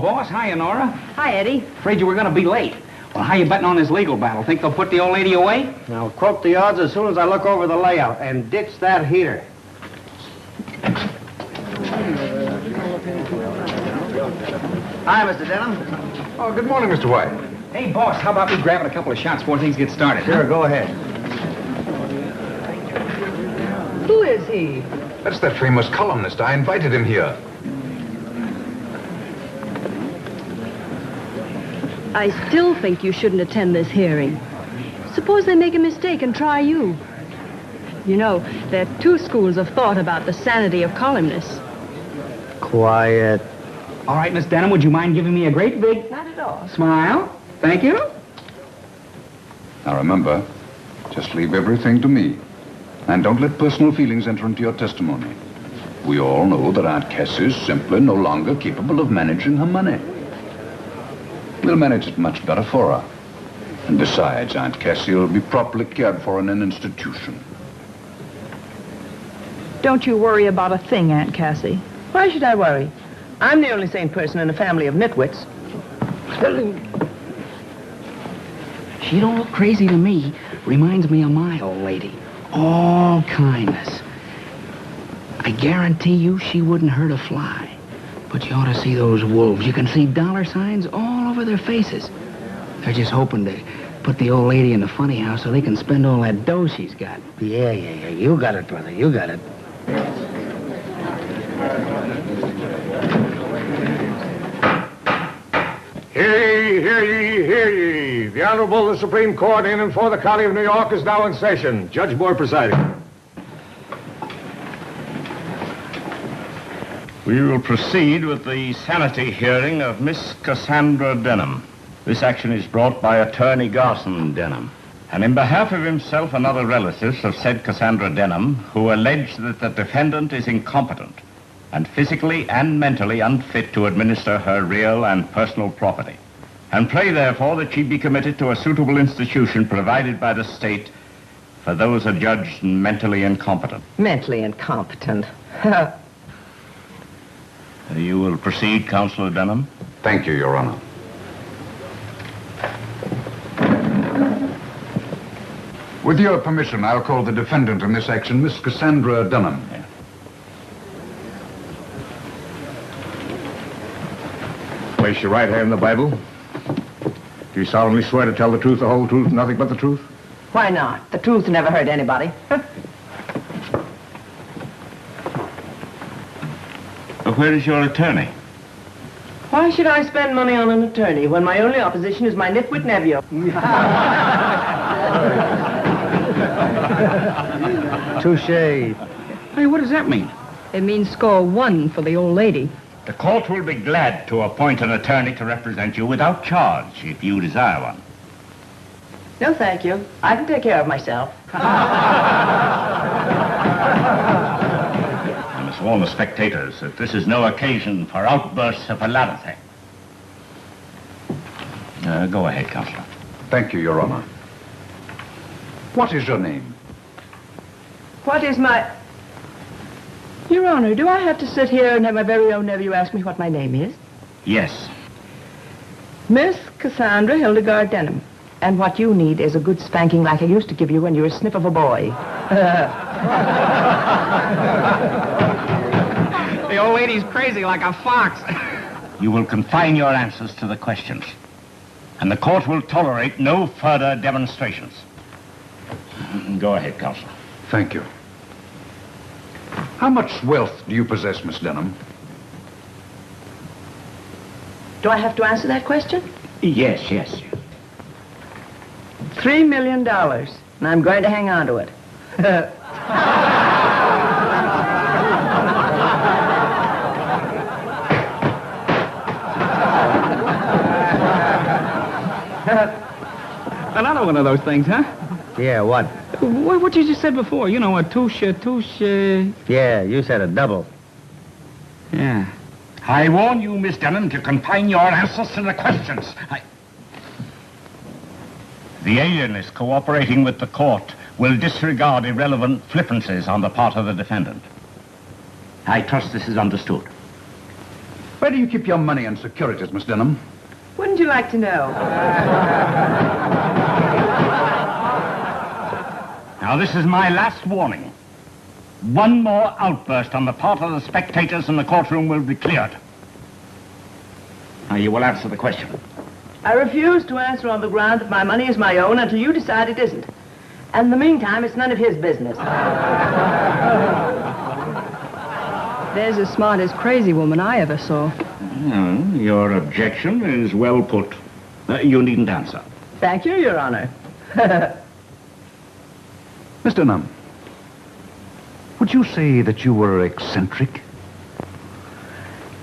Boss. Hiya, Nora. Hi, Eddie. Afraid you were going to be late. Well, how you betting on this legal battle? Think they'll put the old lady away? I'll quote the odds as soon as I look over the layout and ditch that heater. Hi, Mr. Denham. Oh, good morning, Mr. White. Hey, boss, how about me grabbing a couple of shots before things get started? Sure, go ahead. Who is he? That's that famous columnist. I invited him here. I still think you shouldn't attend this hearing. Suppose they make a mistake and try you. You know, there are two schools of thought about the sanity of columnists. Quiet. All right, Miss Denham, would you mind giving me a great big... Not at all. Smile? Thank you. Now remember, just leave everything to me. And don't let personal feelings enter into your testimony. We all know that Aunt Cassie is simply no longer capable of managing her money. We'll manage it much better for her. And besides, Aunt Cassie will be properly cared for in an institution. Don't you worry about a thing, Aunt Cassie. Why should I worry? I'm the only sane person in a family of nitwits. She don't look crazy to me. Reminds me of my old lady. All kindness. I guarantee you she wouldn't hurt a fly. But you ought to see those wolves. You can see dollar signs all over their faces. They're just hoping to put the old lady in the funny house so they can spend all that dough she's got. Yeah. You got it, brother. You got it. Hear ye. The Honorable the Supreme Court in and for the County of New York is now in session. Judge Moore presiding. We will proceed with the sanity hearing of Miss Cassandra Denham. This action is brought by Attorney Garson Denham, and in behalf of himself and other relatives of said Cassandra Denham, who allege that the defendant is incompetent and physically and mentally unfit to administer her real and personal property, and pray, therefore, that she be committed to a suitable institution provided by the state for those adjudged mentally incompetent. Mentally incompetent. You will proceed, Counselor Denham. Thank you, Your Honor. With your permission, I'll call the defendant in this action, Miss Cassandra Denham. Yeah. Place your right hand in the Bible. Do you solemnly swear to tell the truth, the whole truth, and nothing but the truth? Why not? The truth never hurt anybody. Where is your attorney? Why should I spend money on an attorney when my only opposition is my nitwit nephew? Touche. Hey, what does that mean? It means score one for the old lady. The court will be glad to appoint an attorney to represent you without charge, if you desire one. No, thank you. I can take care of myself. I must warn the spectators that this is no occasion for outbursts of hilarity. Go ahead, Counselor. Thank you, Your Honor. What is your name? What is my... Your Honor, do I have to sit here and have my very own nephew ask me what my name is? Yes. Miss Cassandra Hildegard Denham. And what you need is a good spanking like I used to give you when you were a snip of a boy. The old lady's crazy like a fox. you will confine your answers to the questions. And the court will tolerate no further demonstrations. Go ahead, Counselor. Thank you. How much wealth do you possess, Miss Denham? Do I have to answer that question? Yes, yes. $3 million, and I'm going to hang on to it. Another one of those things, huh? Yeah, what? What you just said before. You know, a touche. Yeah, you said a double. Yeah. I warn you, Miss Denham, to confine your answers to the questions. The alienist cooperating with the court will disregard irrelevant flippancies on the part of the defendant. I trust this is understood. Where do you keep your money and securities, Miss Denham? Wouldn't you like to know? Now, this is my last warning. One more outburst on the part of the spectators in the courtroom will be cleared. Now, you will answer the question. I refuse to answer on the ground that my money is my own until you decide it isn't. And in the meantime, it's none of his business. There's the smartest crazy woman I ever saw. Your objection is well put. You needn't answer. Thank you, Your Honor. Miss Denham, would you say that you were eccentric?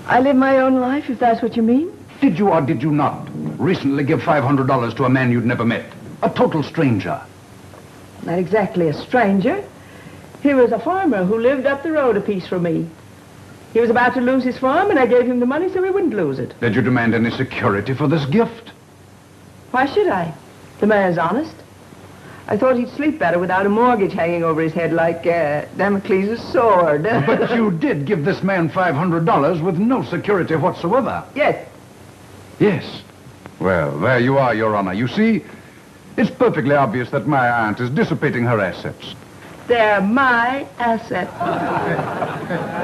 I live my own life, if that's what you mean. Did you or did you not recently give $500 to a man you'd never met? A total stranger. Not exactly a stranger. He was a farmer who lived up the road a piece from me. He was about to lose his farm, and I gave him the money so he wouldn't lose it. Did you demand any security for this gift? Why should I? The man's honest. I thought he'd sleep better without a mortgage hanging over his head like Damocles' sword. But you did give this man $500 with no security whatsoever. Yes. Yes. Well, there you are, Your Honor. You see, it's perfectly obvious that my aunt is dissipating her assets. They're my assets.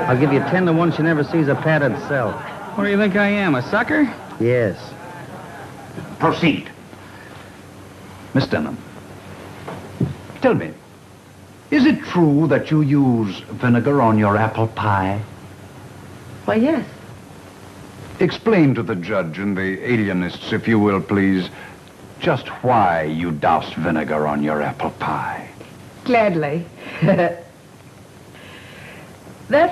I'll give you 10 to 1 she never sees a padded cell. What do you think I am, a sucker? Yes. Proceed. Miss Denham, tell me, is it true that you use vinegar on your apple pie? Why, yes. Explain to the judge and the alienists, if you will, please, just why you doused vinegar on your apple pie. Gladly. That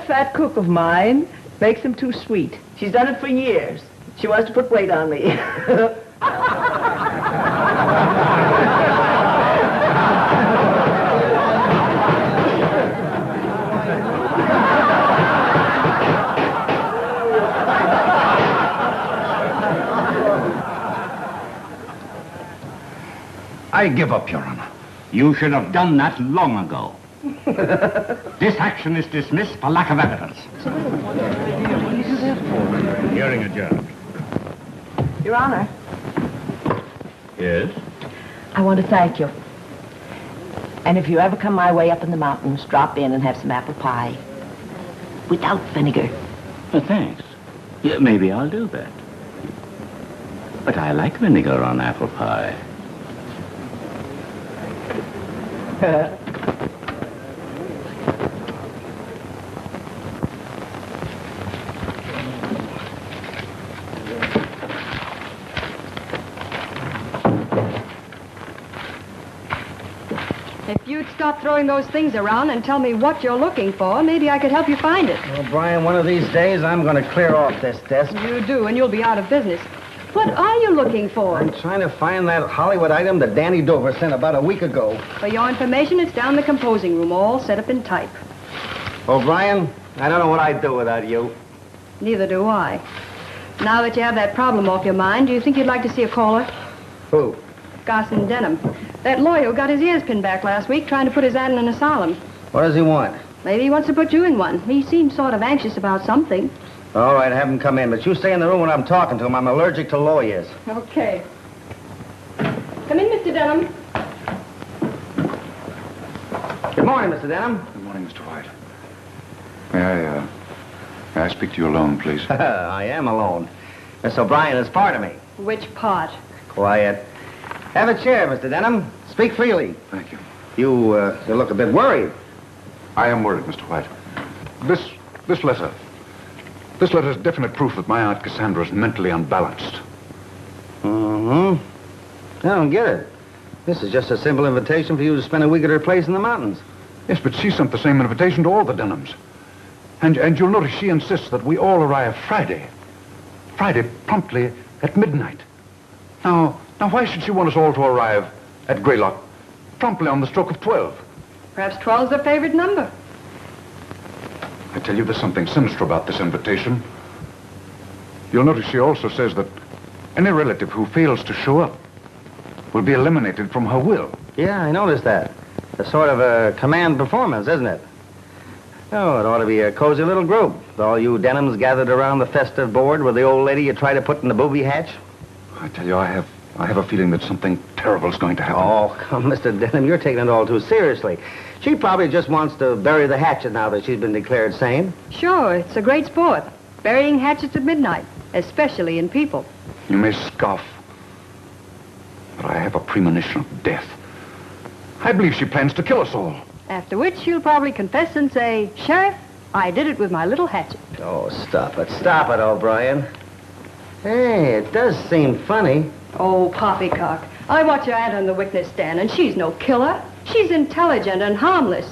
fat cook of mine makes them too sweet. She's done it for years. She wants to put weight on me. I give up, Your Honor. You should have done that long ago. This action is dismissed for lack of evidence. Hearing adjourned. Your Honor, Yes? I want to thank you. And if you ever come my way up in the mountains, drop in and have some apple pie. Without vinegar. Thanks. Yeah, maybe I'll do that. But I like vinegar on apple pie. If you'd stop throwing those things around and tell me what you're looking for, maybe I could help you find it. Well, Brian, one of these days I'm going to clear off this desk. You do, and you'll be out of business. What are you looking for? I'm trying to find that Hollywood item that Danny Dover sent about a week ago. For your information, it's down in the composing room, all set up in type. Oh, Brian, I don't know what I'd do without you. Neither do I. Now that you have that problem off your mind, do you think you'd like to see a caller? Who? Cassandra Denham. That lawyer who got his ears pinned back last week trying to put his ad in an asylum. What does he want? Maybe he wants to put you in one. He seems sort of anxious about something. All right, have him come in, but you stay in the room when I'm talking to him. I'm allergic to lawyers. Okay. Come in, Mr. Denham. Good morning, Mr. Denham. Good morning, Mr. White. May I speak to you alone, please? I am alone. Miss O'Brien is part of me. Which part? Quiet. Have a chair, Mr. Denham. Speak freely. Thank you. You look a bit worried. I am worried, Mr. White. This letter is definite proof that my Aunt Cassandra is mentally unbalanced. I don't get it. This is just a simple invitation for you to spend a week at her place in the mountains. Yes, but she sent the same invitation to all the Denhams. And you'll notice she insists that we all arrive Friday. Friday, promptly at midnight. Now, why should she want us all to arrive at Greylock promptly on the stroke of 12? Perhaps 12's her favorite number. I tell you, there's something sinister about this invitation. You'll notice she also says that any relative who fails to show up will be eliminated from her will. Yeah, I noticed that. A sort of a command performance, isn't it? Oh, it ought to be a cozy little group. With all you Denhams gathered around the festive board with the old lady you try to put in the booby hatch. I tell you, I have a feeling that something terrible is going to happen. Oh, come, Mr. Denham, you're taking it all too seriously. She probably just wants to bury the hatchet now that she's been declared sane. Sure, it's a great sport. Burying hatchets at midnight, especially in people. You may scoff, but I have a premonition of death. I believe she plans to kill us all. After which she'll probably confess and say, Sheriff, I did it with my little hatchet. Oh, stop it, O'Brien. Hey, it does seem funny. Oh, poppycock. I watch your aunt on the witness stand, and she's no killer. She's intelligent and harmless.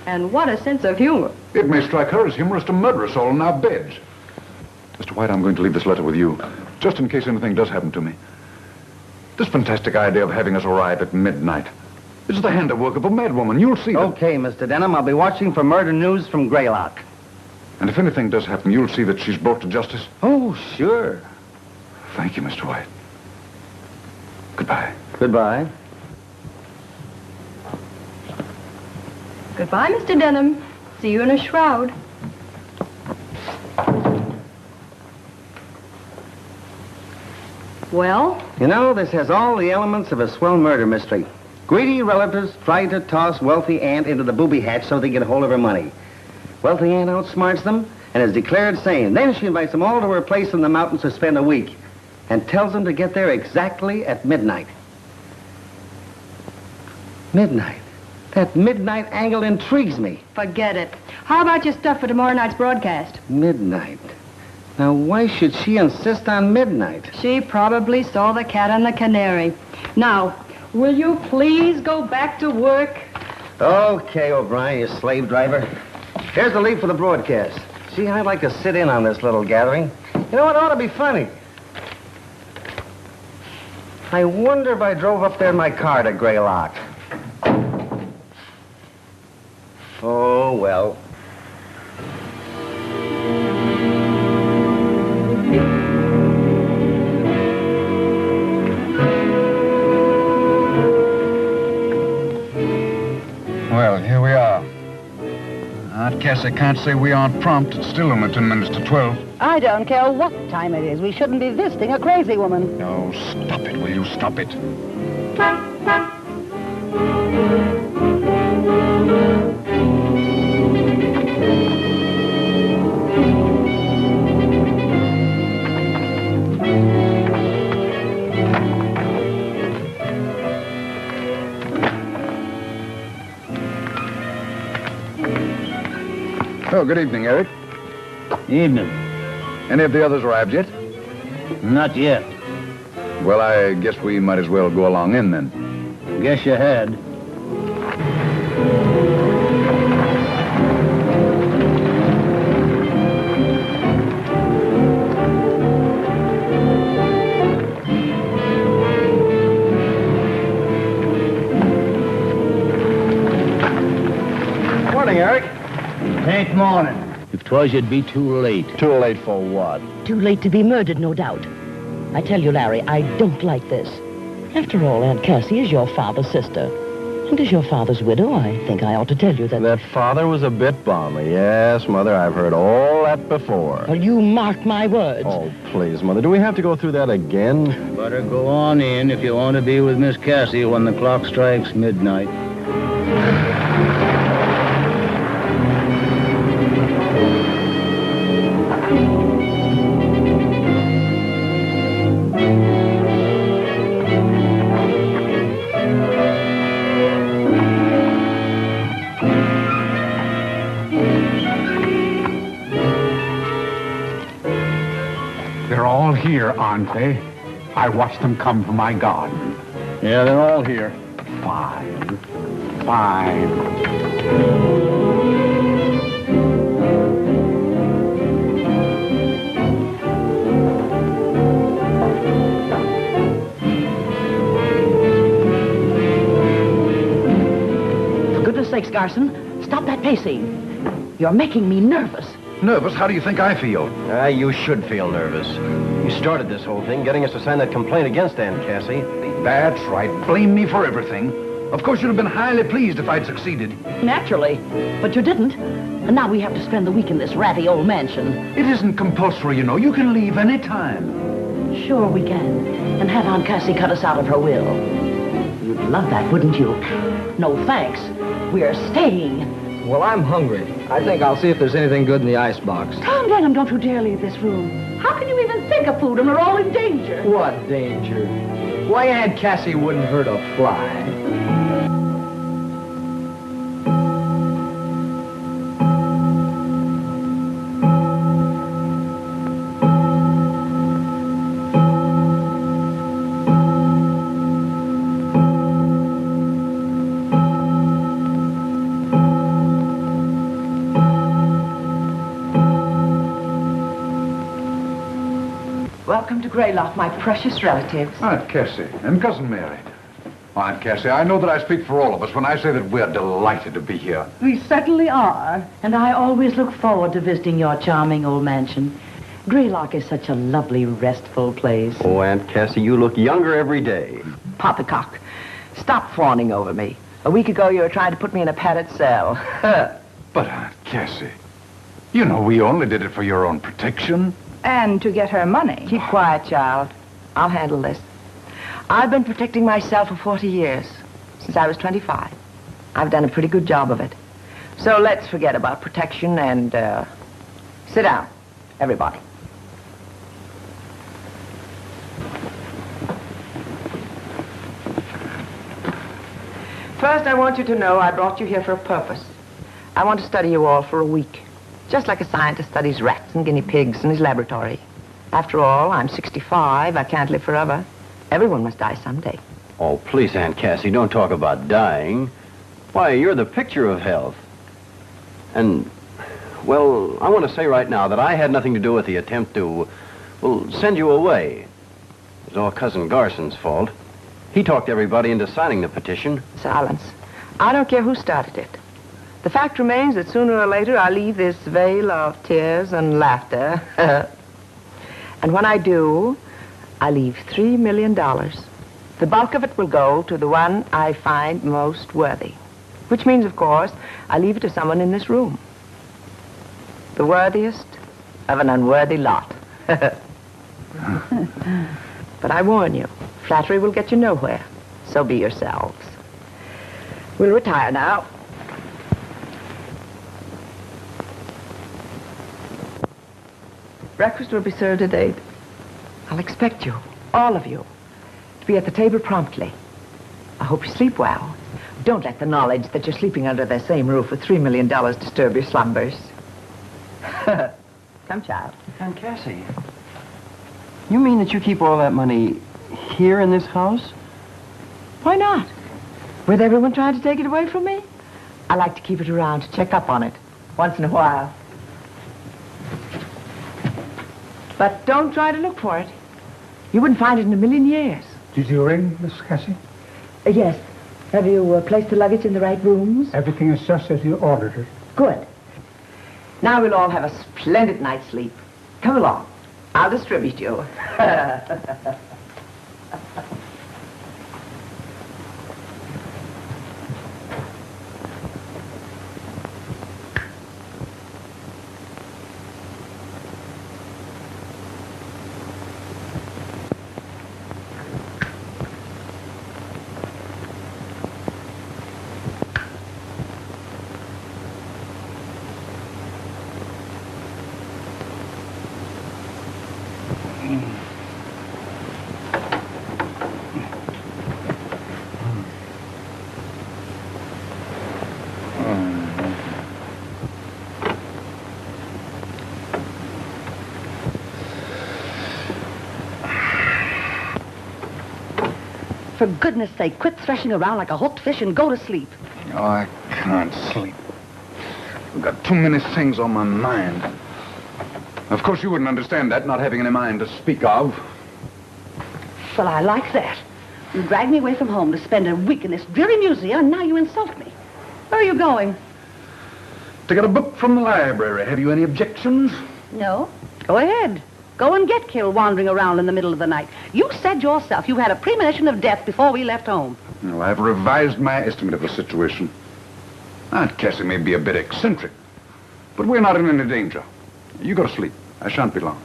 And what a sense of humor. It may strike her as humorous to murder us all in our beds. Mr. White, I'm going to leave this letter with you, just in case anything does happen to me. This fantastic idea of having us arrive at midnight is the handiwork of a madwoman. You'll see that. Okay, Mr. Denham, I'll be watching for murder news from Greylock. And if anything does happen, you'll see that she's brought to justice. Oh, sure. Thank you, Mr. White. Goodbye. Goodbye. Goodbye, Mr. Denham. See you in a shroud. Well? You know, this has all the elements of a swell murder mystery. Greedy relatives try to toss wealthy aunt into the booby hatch so they get a hold of her money. Wealthy aunt outsmarts them and is declared sane. Then she invites them all to her place in the mountains to spend a week and tells them to get there exactly at midnight. Midnight. That midnight angle intrigues me. Forget it. How about your stuff for tomorrow night's broadcast? Midnight. Now, why should she insist on midnight? She probably saw the cat and the canary. Now, will you please go back to work? Okay, O'Brien, you slave driver. Here's the lead for the broadcast. See, I'd like to sit in on this little gathering. You know, it ought to be funny. I wonder if I drove up there in my car to Greylock. Oh, well. Well, here we are. Aunt Cassie can't say we aren't prompt. It's still only 10 minutes to 12. I don't care what time it is. We shouldn't be visiting a crazy woman. No, stop it, will you? Stop it. Oh, good evening, Eric. Evening. Any of the others arrived yet? Not yet. Well, I guess we might as well go along in, then. Guess you had. Morning, Eric. Ain't morning. If 'twas, you'd be too late. Too late for what? Too late to be murdered, no doubt. I tell you, Larry, I don't like this. After all, Aunt Cassie is your father's sister. And as your father's widow, I think I ought to tell you that... That father was a bit balmy. Yes, Mother, I've heard all that before. Well, you mark my words. Oh, please, Mother, do we have to go through that again? Better go on in if you want to be with Miss Cassie when the clock strikes midnight. here, aren't they? I watched them come from my garden. Yeah, they're all here. Fine. Fine. For goodness sakes, Garson, stop that pacing. You're making me nervous. Nervous? How do you think I feel? You should feel nervous. You started this whole thing, getting us to sign that complaint against Aunt Cassie. That's right. Blame me for everything. Of course, you'd have been highly pleased if I'd succeeded. Naturally. But you didn't. And now we have to spend the week in this ratty old mansion. It isn't compulsory, you know. You can leave any time. Sure we can. And have Aunt Cassie cut us out of her will. You'd love that, wouldn't you? No thanks. We're staying. Well, I'm hungry. I think I'll see if there's anything good in the icebox. Tom Denham, don't you dare leave this room. How can you even think of food when we're all in danger? What danger? Why, Aunt Cassie wouldn't hurt a fly. Welcome to Greylock, my precious relatives. Aunt Cassie and Cousin Mary. Aunt Cassie, I know that I speak for all of us when I say that we're delighted to be here. We certainly are. And I always look forward to visiting your charming old mansion. Greylock is such a lovely, restful place. Oh, Aunt Cassie, you look younger every day. Poppycock, stop fawning over me. A week ago, you were trying to put me in a padded cell. But, Aunt Cassie, you know we only did it for your own protection. And to get her money. Keep quiet, child. I'll handle this. I've been protecting myself for 40 years, since I was 25. I've done a pretty good job of it. So let's forget about protection and, sit down, everybody. First, I want you to know I brought you here for a purpose. I want to study you all for a week. Just like a scientist studies rats and guinea pigs in his laboratory. After all, I'm 65. I can't live forever. Everyone must die someday. Oh, please, Aunt Cassie, don't talk about dying. Why, you're the picture of health. And, well, I want to say right now that I had nothing to do with the attempt to, well, send you away. It was all Cousin Garson's fault. He talked everybody into signing the petition. Silence. I don't care who started it. The fact remains that sooner or later I'll leave this vale of tears and laughter. And when I do, I leave $3 million. The bulk of it will go to the one I find most worthy. Which means, of course, I leave it to someone in this room. The worthiest of an unworthy lot. But I warn you, flattery will get you nowhere. So be yourselves. We'll retire now. Breakfast will be served at 8. I'll expect you, all of you, to be at the table promptly. I hope you sleep well. Don't let the knowledge that you're sleeping under the same roof with $3 million disturb your slumbers. Come, child. Aunt Cassie, you mean that you keep all that money here in this house? Why not? With everyone trying to take it away from me? I like to keep it around to check up on it once in a while. But don't try to look for it. You wouldn't find it in a million years. Did you ring, Miss Cassie? Yes. Have you placed the luggage in the right rooms? Everything is just as you ordered it. Good. Now we'll all have a splendid night's sleep. Come along. I'll distribute you. for goodness sake, quit threshing around like a hooked fish and go to sleep. Oh, I can't sleep. I've got too many things on my mind. Of course, you wouldn't understand that, not having any mind to speak of. Well, I like that. You dragged me away from home to spend a week in this dreary museum, and now you insult me. Where are you going? To get a book from the library. Have you any objections? No. Go ahead. Go and get killed wandering around in the middle of the night. You said yourself you had a premonition of death before we left home. Well, I've revised my estimate of the situation. Aunt Cassie may be a bit eccentric, but we're not in any danger. You go to sleep. I shan't be long.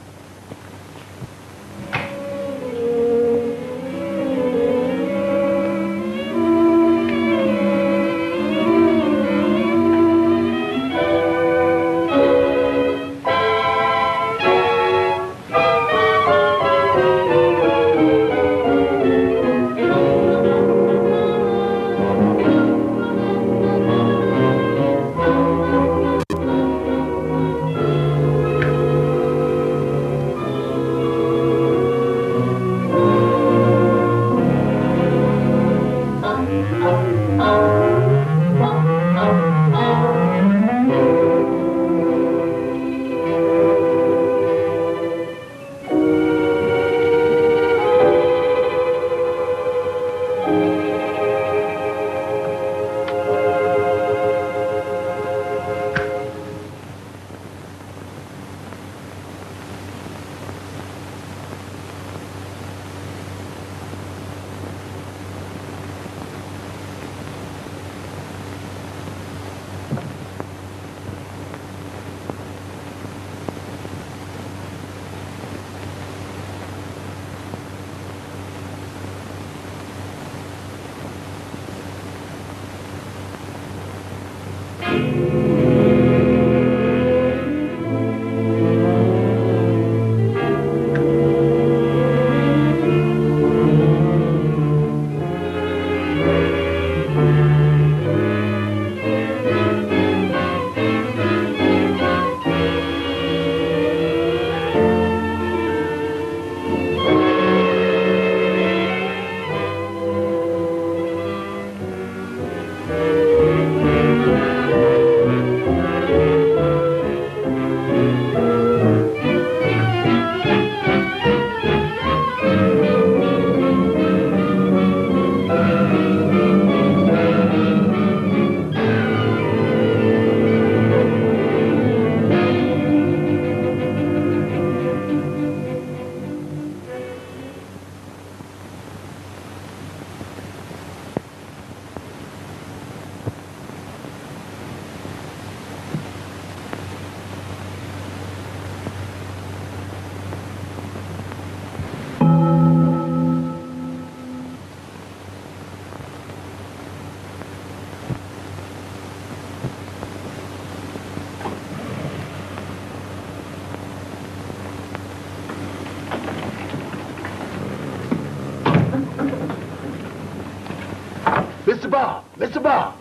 Mr. Bob! Mr. Bob!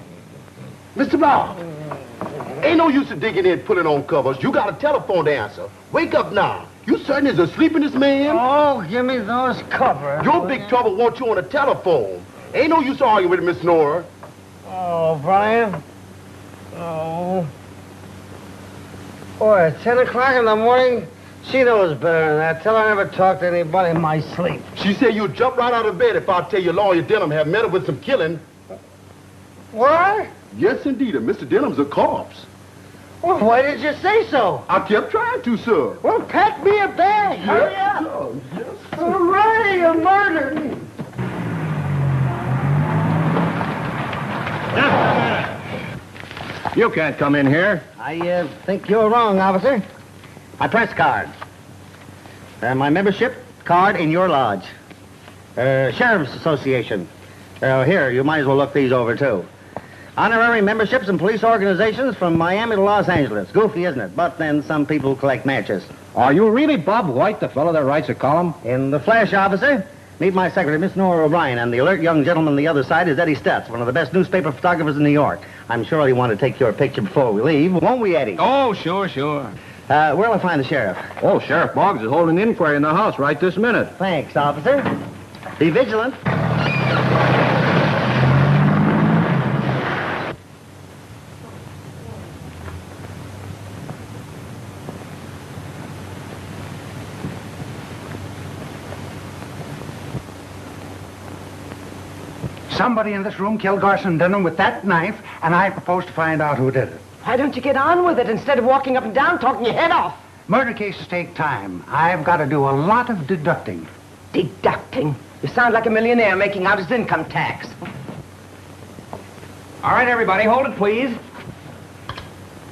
Mr. Bob! Ain't no use in digging in pulling on covers. You got a telephone to answer. Wake up now. You certain is asleep in this man? Oh, give me those covers. Your big trouble wants you on the telephone. Ain't no use arguing with Miss Nora. Oh, Brian. Oh. Boy, at 10 o'clock in the morning? She knows better than that. Tell her I never talk to anybody in my sleep. She said you'd jump right out of bed if I tell you Lawyer Denham have met her with some killing. What? Yes, indeed. And Mr. Denham's a corpse. Well, why did you say so? I kept trying to, sir. Well, pack me a bag. Hurry up. Sir. Yes, sir. Hooray, a murder. You can't come in here. I think you're wrong, officer. My press card. My membership card in your lodge. Sheriff's Association. Here, you might as well look these over, too. Honorary memberships in police organizations from Miami to Los Angeles. Goofy, isn't it? But then some people collect matches. Are you really Bob White, the fellow that writes a column? In the flesh, officer. Meet my secretary, Miss Nora O'Brien, and the alert young gentleman on the other side is Eddie Stutz, one of the best newspaper photographers in New York. I'm sure he'll want to take your picture before we leave, won't we, Eddie? Oh, sure. Where'll I find the sheriff? Oh, Sheriff Boggs is holding an inquiry in the house right this minute. Thanks, officer. Be vigilant. Somebody in this room killed Garson Denham with that knife, and I propose to find out who did it. Why don't you get on with it instead of walking up and down talking your head off? Murder cases take time. I've got to do a lot of deducting. Deducting? You sound like a millionaire making out his income tax. All right, everybody, hold it, please.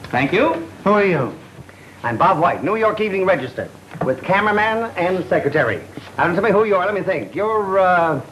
Thank you. Who are you? I'm Bob White, New York Evening Register, with cameraman and secretary. Now, don't tell me who you are. Let me think. You're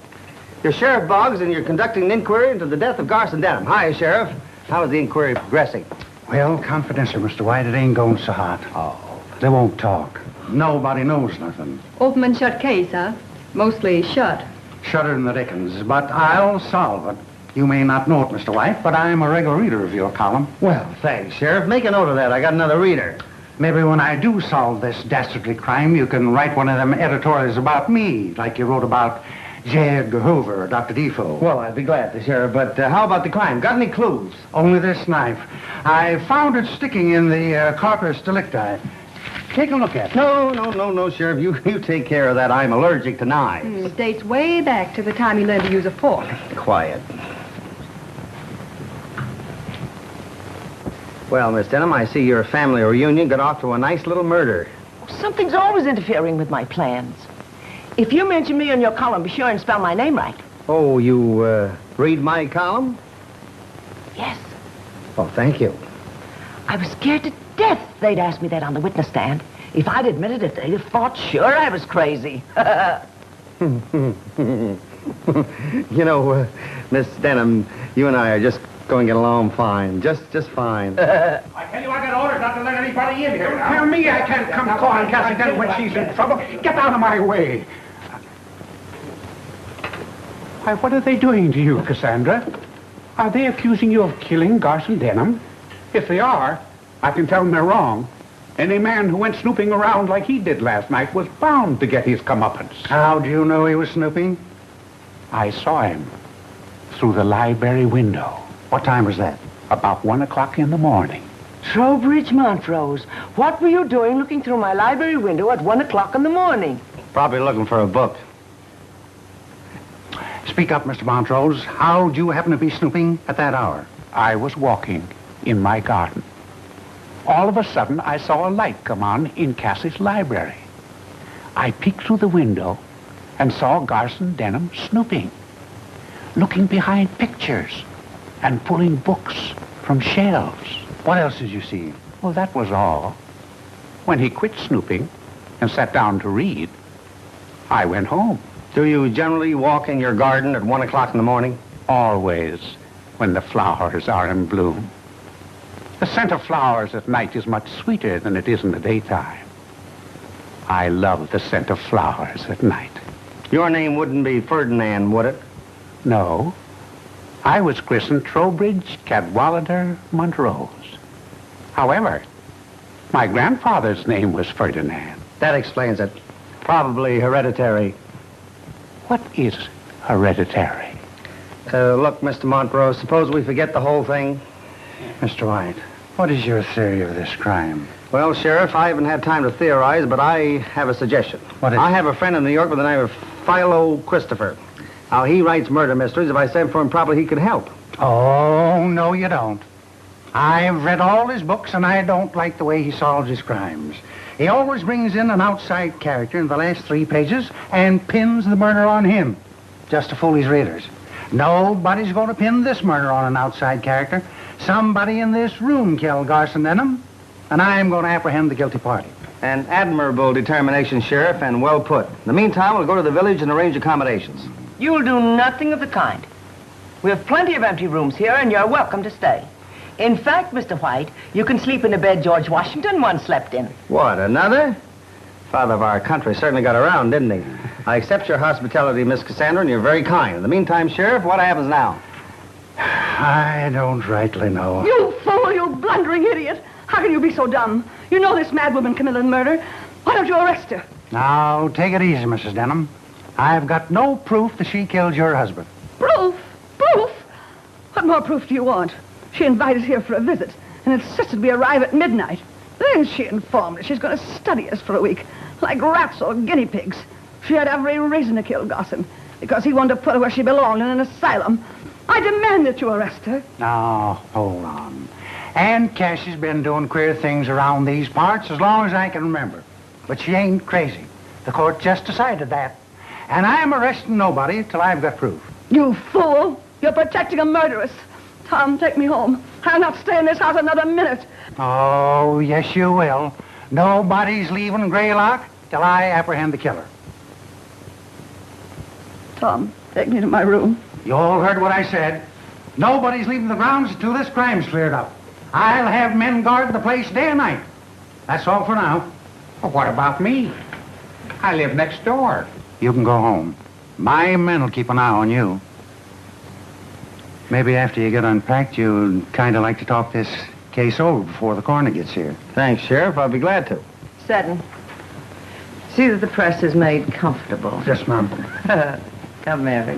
Sheriff Boggs, and you're conducting an inquiry into the death of Garson Denham. Hi, Sheriff. How is the inquiry progressing? Well, confidential, Mr. White. It ain't going so hot. Oh. They won't talk. Nobody knows nothing. Open and shut case, huh? Mostly shut. Shudder in the dickens, but I'll solve it. You may not know it, Mr. White, but I'm a regular reader of your column. Well, thanks, Sheriff. Make a note of that. I got another reader. Maybe when I do solve this dastardly crime, you can write one of them editorials about me, like you wrote about J. Edgar Hoover or Dr. Defoe. Well, I'd be glad to, Sheriff, but how about the crime? Got any clues? Only this knife. I found it sticking in the corpus delicti. Take a look at it. No, Sheriff. You take care of that. I'm allergic to knives. It dates way back to the time you learned to use a fork. Quiet. Well, Miss Denham, I see your family reunion got off to a nice little murder. Something's always interfering with my plans. If you mention me in your column, be sure and spell my name right. Oh, you read my column? Yes. Oh, thank you. I was scared to death they'd ask me that on the witness stand. If I'd admitted it, they'd have thought sure I was crazy. You know, Miss Denham, you and I are just going to get along fine. Just fine. I tell you, I got orders not to let anybody in here. Tell me I can't come calling Cassie Denham when she's in trouble. Get out of my way. Why, what are they doing to you, Cassandra? Are they accusing you of killing Garson Denham? If they are, I can tell them they're wrong. Any man who went snooping around like he did last night was bound to get his comeuppance. How do you know he was snooping? I saw him through the library window. What time was that? About 1 o'clock in the morning. Trowbridge Montrose, what were you doing looking through my library window at 1 o'clock in the morning? Probably looking for a book. Speak up, Mr. Montrose. How'd you happen to be snooping at that hour? I was walking in my garden. All of a sudden, I saw a light come on in Cassie's library. I peeked through the window and saw Garson Denham snooping, looking behind pictures and pulling books from shelves. What else did you see? Well, that was all. When he quit snooping and sat down to read, I went home. Do you generally walk in your garden at 1 o'clock in the morning? Always, when the flowers are in bloom. The scent of flowers at night is much sweeter than it is in the daytime. I love the scent of flowers at night. Your name wouldn't be Ferdinand, would it? No. I was christened Trowbridge Cadwallader Montrose. However, my grandfather's name was Ferdinand. That explains it. Probably hereditary. What is hereditary? Look, Mr. Montrose, suppose we forget the whole thing? Mr. White, what is your theory of this crime? Well, Sheriff, I haven't had time to theorize, but I have a suggestion. What is it? I have a friend in New York by the name of Philo Christopher. Now, he writes murder mysteries. If I sent for him, probably he could help. Oh, no, you don't. I've read all his books, and I don't like the way he solves his crimes. He always brings in an outside character in the last 3 pages and pins the murder on him, just to fool his readers. Nobody's going to pin this murder on an outside character. Somebody in this room killed Garson Denham, and I'm going to apprehend the guilty party. An admirable determination, Sheriff, and well put. In the meantime, we'll go to the village and arrange accommodations. You'll do nothing of the kind. We have plenty of empty rooms here, and you're welcome to stay. In fact, Mr. White, you can sleep in the bed George Washington once slept in. What, another? Father of our country certainly got around, didn't he? I accept your hospitality, Miss Cassandra, and you're very kind. In the meantime, Sheriff, what happens now? I don't rightly know. You fool, you blundering idiot. How can you be so dumb? You know this mad woman committed murder. Why don't you arrest her? Now, take it easy, Mrs. Denham. I've got no proof that she killed your husband. Proof? Proof? What more proof do you want? She invited us here for a visit and insisted we arrive at midnight. Then she informed us she's going to study us for a week, like rats or guinea pigs. She had every reason to kill Garson. because he wanted to put her where she belonged in an asylum. I demand that you arrest her. Now, hold on. Aunt Cassie's been doing queer things around these parts as long as I can remember. But she ain't crazy. The court just decided that. And I'm arresting nobody till I've got proof. You fool! You're protecting a murderess. Tom, take me home. I'll not stay in this house another minute. Oh, yes, you will. Nobody's leaving Greylock till I apprehend the killer. Tom, take me to my room. You all heard what I said. Nobody's leaving the grounds until this crime's cleared up. I'll have men guard the place day and night. That's all for now. Well, what about me? I live next door. You can go home. My men will keep an eye on you. Maybe after you get unpacked, you'd kind of like to talk this case over before the coroner gets here. Thanks, Sheriff. I'll be glad to. Seton, see that the press is made comfortable. Yes, ma'am. Come, Mary.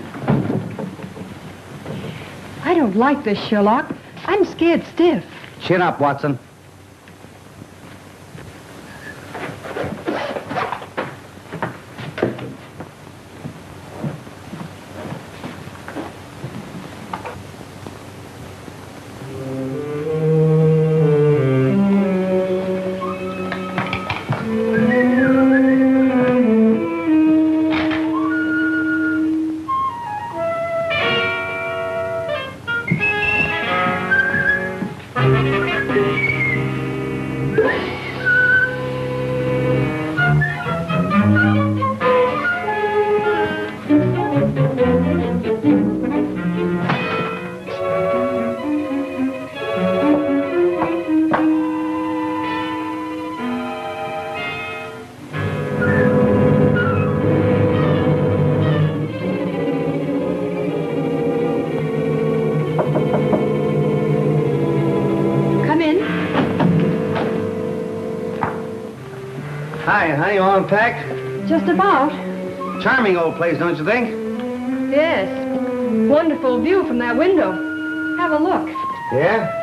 I don't like this, Sherlock. I'm scared stiff. Chin up, Watson. Hi, honey, all unpacked? Just about. Charming old place, don't you think? Yes. Wonderful view from that window. Have a look. Yeah?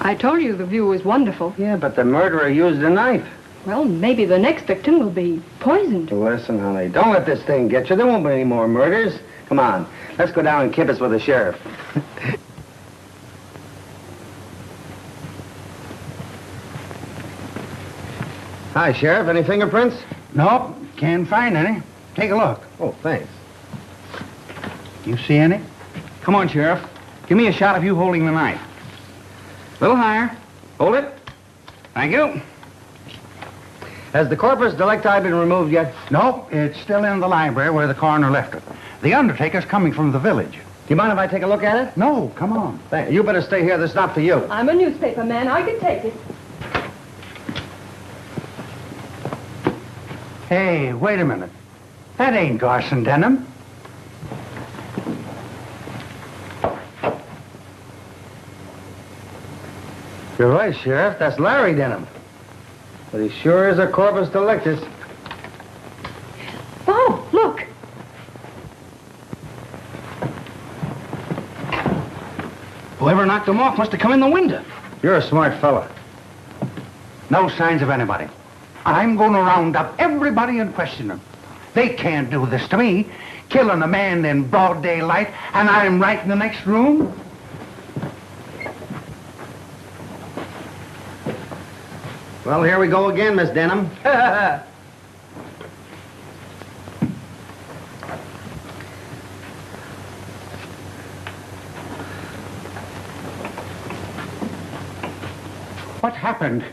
I told you the view was wonderful. Yeah, but the murderer used a knife. Well, maybe the next victim will be poisoned. Listen, honey, don't let this thing get you. There won't be any more murders. Come on, let's go down and kibitz with the sheriff. Hi, Sheriff. Any fingerprints? Nope, can't find any. Take a look. Oh, thanks. You see any? Come on, Sheriff. Give me a shot of you holding the knife. A little higher. Hold it. Thank you. Has the corpus delicti been removed yet? Nope, it's still in the library where the coroner left it. The undertaker's coming from the village. Do you mind if I take a look at it? No, come on. You better stay here. This is not for you. I'm a newspaper man. I can take it. Hey, wait a minute. That ain't Garson Denham. You're right, Sheriff. That's Larry Denham. But he sure is a corpus delictus. Oh, look. Whoever knocked him off must have come in the window. You're a smart fella. No signs of anybody. I'm going to round up everybody and question them. They can't do this to me, killing a man in broad daylight, and I'm right in the next room. Well, here we go again, Miss Denham. What happened?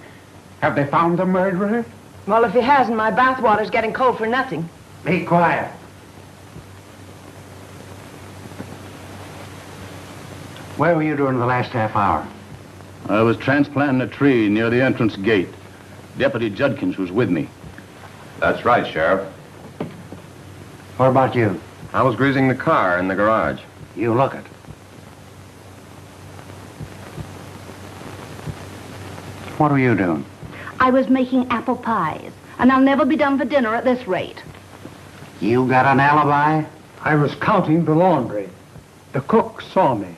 Have they found the murderer? Well, if he hasn't, my bathwater's getting cold for nothing. Be quiet. Where were you during the last half hour? I was transplanting a tree near the entrance gate. Deputy Judkins was with me. That's right, Sheriff. What about you? I was greasing the car in the garage. You look it. What were you doing? I was making apple pies. and I'll never be done for dinner at this rate. You got an alibi? I was counting the laundry. The cook saw me.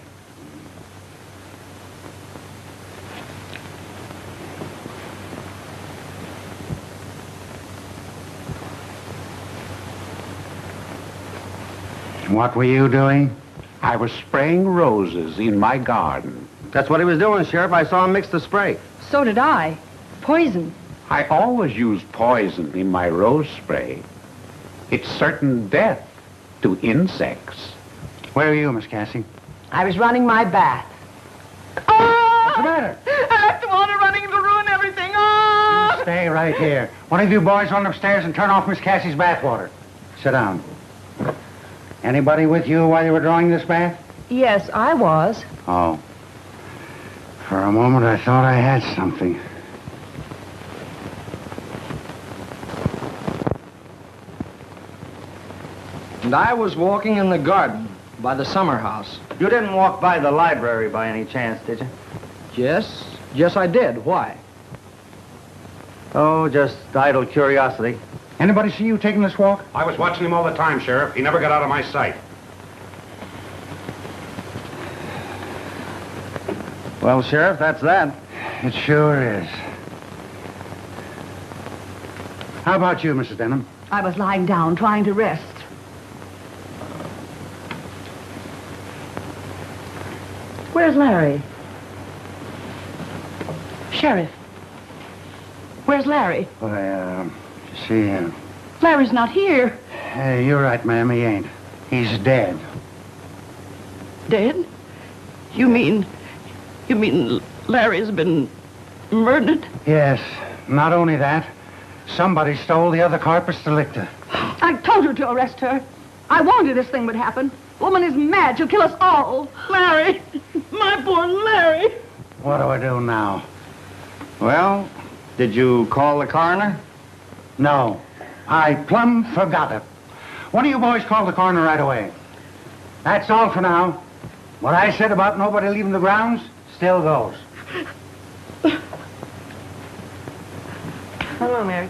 What were you doing? I was spraying roses in my garden. That's what he was doing, Sheriff. I saw him mix the spray. So did I. Poison. I always use poison in my rose spray. It's certain death to insects. Where are you, Miss Cassie? I was running my bath. What's the matter? After water running to ruin everything. Oh! Stay right here. One of you boys run upstairs and turn off Miss Cassie's bathwater. Sit down. Anybody with you while you were drawing this bath? Yes, I was. Oh. For a moment, I thought I had something. And I was walking in the garden by the summer house. You didn't walk by the library by any chance, did you? Yes, I did. Why? Oh, just idle curiosity. Anybody see you taking this walk? I was watching him all the time, Sheriff. He never got out of my sight. Well, Sheriff, that's that. It sure is. How about you, Mrs. Denham? I was lying down, trying to rest. Where's Larry? Sheriff. Where's Larry? Well, you see, Larry's not here. you're right, ma'am, he ain't. He's dead. Dead? You mean Larry's been murdered? Yes, not only that, somebody stole the other corpus delicti. I told you to arrest her. I warned you this thing would happen. Woman is mad. She'll kill us all. Larry! My poor Larry! What do I do now? Well, did you call the coroner? No, I plumb forgot it. One of you boys called the coroner right away. That's all for now. What I said about nobody leaving the grounds still goes. Hello, Mary.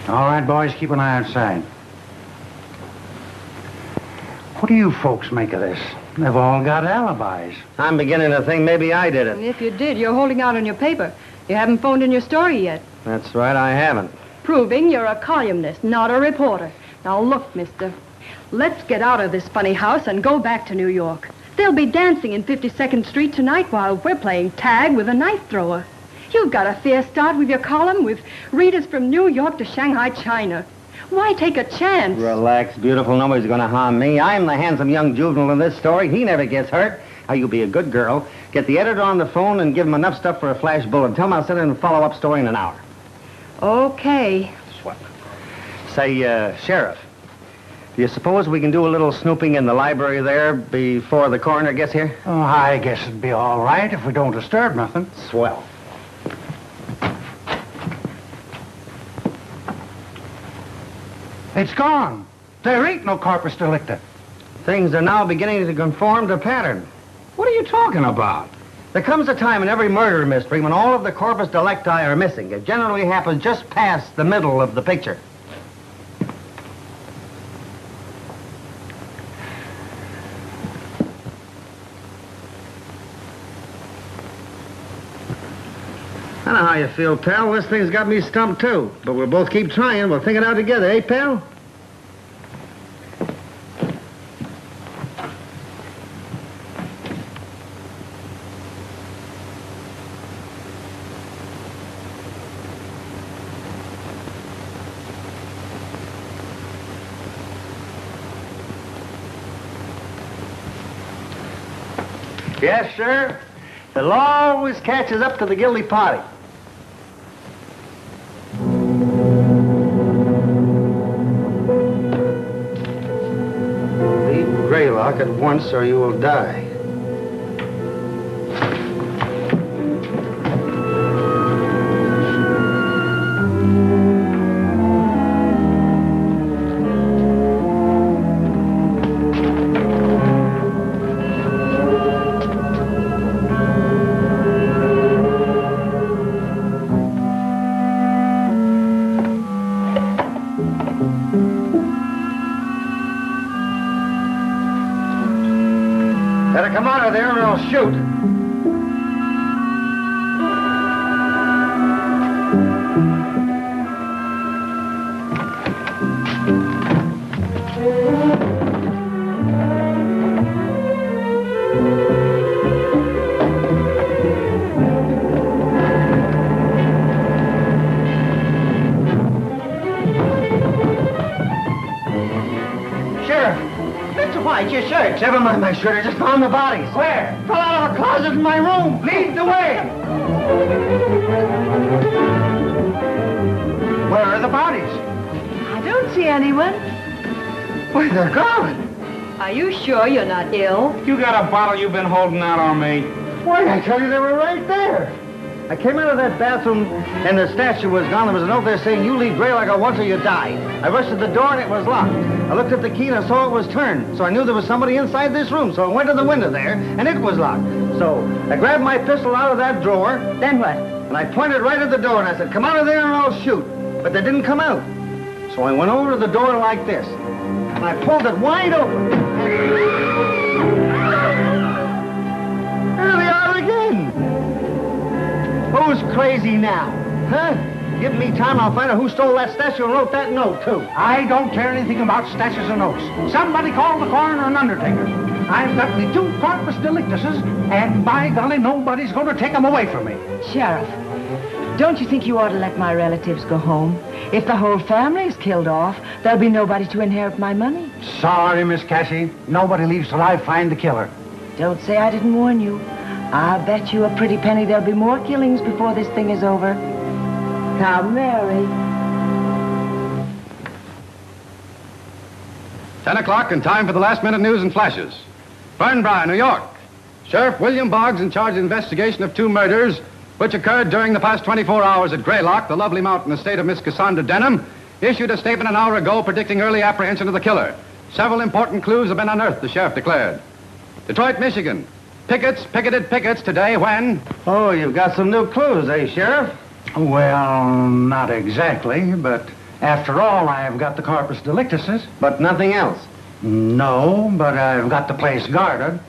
All right, boys, keep an eye outside. What do you folks make of this? They've all got alibis. I'm beginning to think maybe I did it. And if you did, you're holding out on your paper. You haven't phoned in your story yet. That's right, I haven't. Proving you're a columnist, not a reporter. Now look, mister. Let's get out of this funny house and go back to New York. They'll be dancing in 52nd Street tonight while we're playing tag with a knife thrower. You've got a fair start with your column with readers from New York to Shanghai, China. Why take a chance? Relax, beautiful. Nobody's going to harm me. I'm the handsome young juvenile in this story. He never gets hurt. Now, you be a good girl. Get the editor on the phone and give him enough stuff for a flash bullet. Tell him I'll send in a follow-up story in an hour. Okay. Swell. Say, Sheriff, do you suppose we can do a little snooping in the library there before the coroner gets here? Oh, I guess it'd be all right if we don't disturb nothing. Swell. It's gone. There ain't no corpus delicti. Things are now beginning to conform to pattern. What are you talking about? There comes a time in every murder mystery when all of the corpus delicti are missing. It generally happens just past the middle of the picture. I know how you feel, pal. This thing's got me stumped, too. But we'll both keep trying. We'll think it out together, eh, pal? Yes, sir. The law always catches up to the guilty party. Leave Greylock at once or you will die. Better come out of there or I'll shoot. Your shirt. Never mind my shirt. I just found the bodies. Where? Fell out of a closet in my room. Lead the way. Where are the bodies? I don't see anyone. Why, they're gone. Are you sure you're not ill? You got a bottle you've been holding out on me. Why, I tell you, they were right there. I came out of that bathroom and the statue was gone. There was a note there saying, you leave Gray like I was or you die. I rushed to the door and it was locked. I looked at the key and I saw it was turned. So I knew there was somebody inside this room. So I went to the window there and it was locked. So I grabbed my pistol out of that drawer. Then what? And I pointed right at the door and I said, come out of there or I'll shoot. But they didn't come out. So I went over to the door like this. And I pulled it wide open. There they are again. Who's crazy now? Huh? Give me time, I'll find out who stole that statue and wrote that note, too. I don't care anything about statues or notes. Somebody call the coroner and undertaker. I've got the 2 corpus delictuses, and by golly, nobody's going to take them away from me. Sheriff, don't you think you ought to let my relatives go home? If the whole family is killed off, there'll be nobody to inherit my money. Sorry, Miss Cassie. Nobody leaves till I find the killer. Don't say I didn't warn you. I'll bet you a pretty penny there'll be more killings before this thing is over. Now, Mary. 10 o'clock and time for the last-minute news and flashes. Fernbrough, New York. Sheriff William Boggs, in charge of investigation of 2 murders which occurred during the past 24 hours at Greylock, the lovely mountain estate of Miss Cassandra Denham, issued a statement an hour ago predicting early apprehension of the killer. Several important clues have been unearthed, the sheriff declared. Detroit, Michigan. Pickets picketed pickets today when... Oh, you've got some new clues, eh, Sheriff? Well, not exactly, but after all, I've got the corpus delictuses. But nothing else? No, but I've got the place guarded.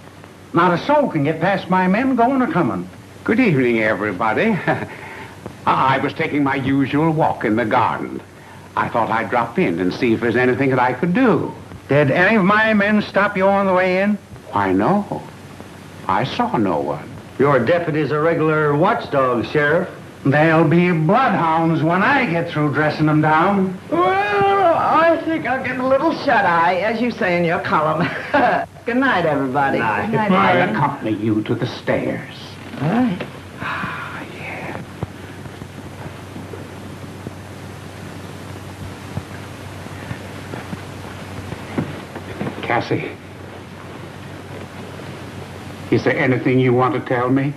Not a soul can get past my men going or coming. Good evening, everybody. I was taking my usual walk in the garden. I thought I'd drop in and see if there's anything that I could do. Did any of my men stop you on the way in? Why, no. I saw no one. Your deputy's a regular watchdog, Sheriff. There'll be bloodhounds when I get through dressing them down. Well, I think I'll get a little shut-eye, as you say in your column. Good night, everybody. Night. Good night, I'll Padden. accompany you to the stairs. All right. Cassie, is there anything you want to tell me?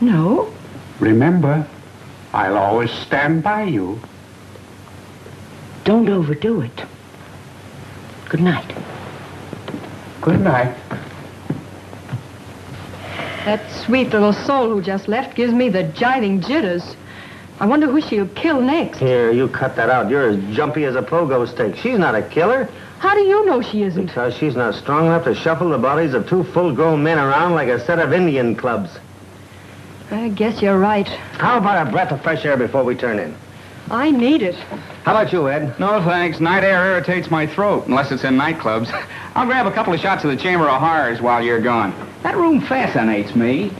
No. Remember, I'll always stand by you. Don't overdo it. Good night. Good night. That sweet little soul who just left gives me the jiving jitters. I wonder who she'll kill next. Here, you cut that out. You're as jumpy as a pogo stick. She's not a killer. How do you know she isn't? Because she's not strong enough to shuffle the bodies of 2 full-grown men around like a set of Indian clubs. I guess you're right. How about a breath of fresh air before we turn in? I need it. How about you, Ed? No, thanks. Night air irritates my throat, unless it's in nightclubs. I'll grab a couple of shots of the Chamber of Horrors while you're gone. That room fascinates me.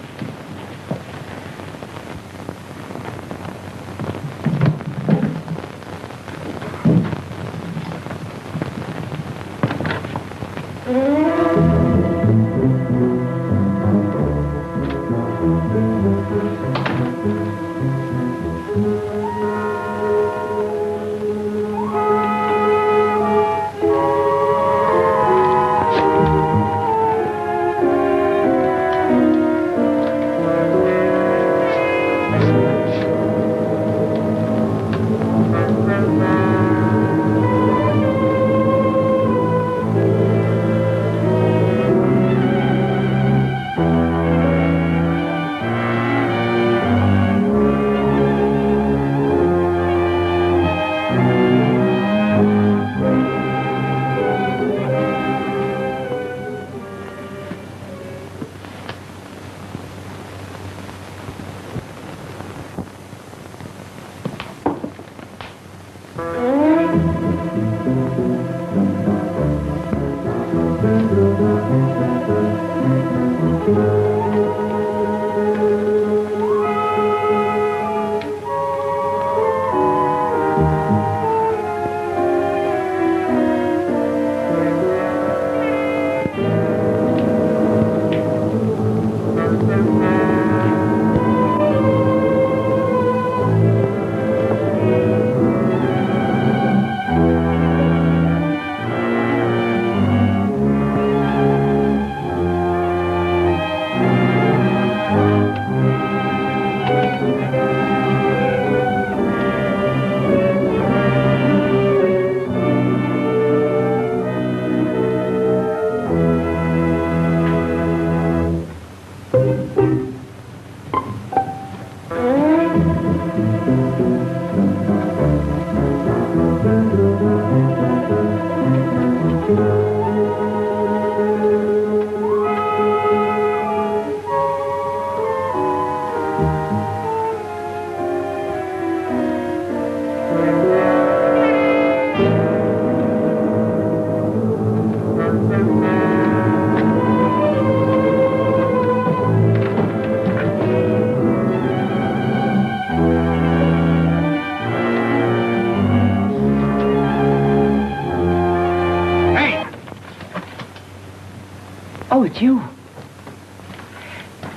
Oh, it's you.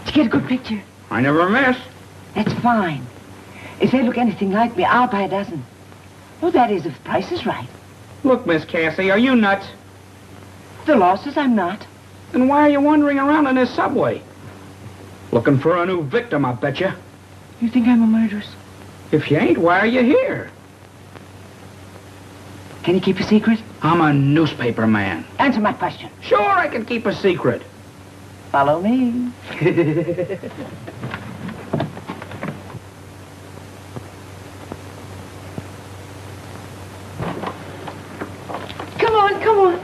Did you get a good picture? I never miss. That's fine. If they look anything like me, I'll buy a dozen. Well, that is, if the price is right. Look, Miss Cassie, are you nuts? The law says I'm not. Then why are you wandering around in this subway? Looking for a new victim, I bet you. You think I'm a murderess? If you ain't, why are you here? Can you keep a secret? I'm a newspaper man. Answer my question. Sure, I can keep a secret. Follow me. Come on, come on.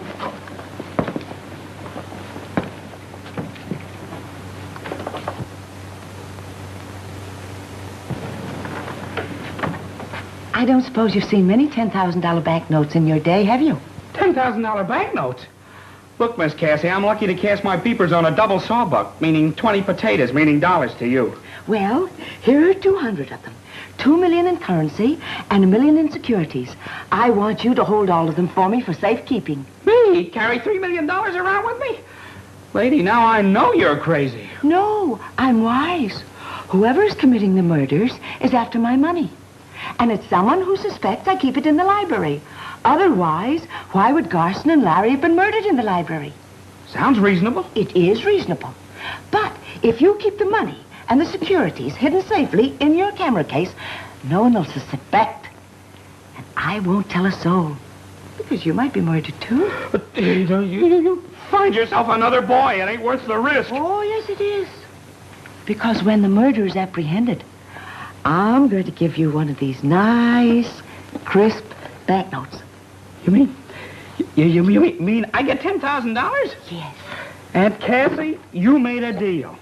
I don't suppose you've seen many $10,000 banknotes in your day, have you? $10,000 banknotes? Look, Miss Cassie, I'm lucky to cast my peepers on a double sawbuck, meaning 20 potatoes, meaning dollars to you. Well, here are 200 of them. 2 million in currency and 1 million in securities. I want you to hold all of them for me for safekeeping. Me? Carry $3 million around with me? Lady, now I know you're crazy. No, I'm wise. Whoever is committing the murders is after my money. And it's someone who suspects I keep it in the library. Otherwise, why would Garson and Larry have been murdered in the library? Sounds reasonable. It is reasonable. But if you keep the money and the securities hidden safely in your camera case, no one will suspect. And I won't tell a soul. Because you might be murdered, too. But you find yourself another boy. It ain't worth the risk. Oh, yes, it is. Because when the murderer is apprehended, I'm going to give you one of these nice, crisp banknotes. You mean I get $10,000? Yes. Aunt Cassie, you made a deal.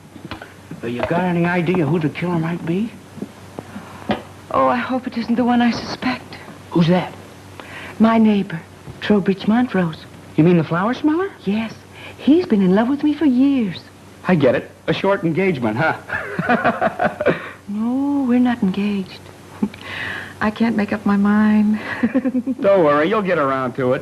You got any idea who the killer might be? Oh, I hope it isn't the one I suspect. Who's that? My neighbor, Trowbridge Montrose. You mean the flower smeller? Yes. He's been in love with me for years. I get it. A short engagement, huh? No, we're not engaged. I can't make up my mind. Don't worry, you'll get around to it.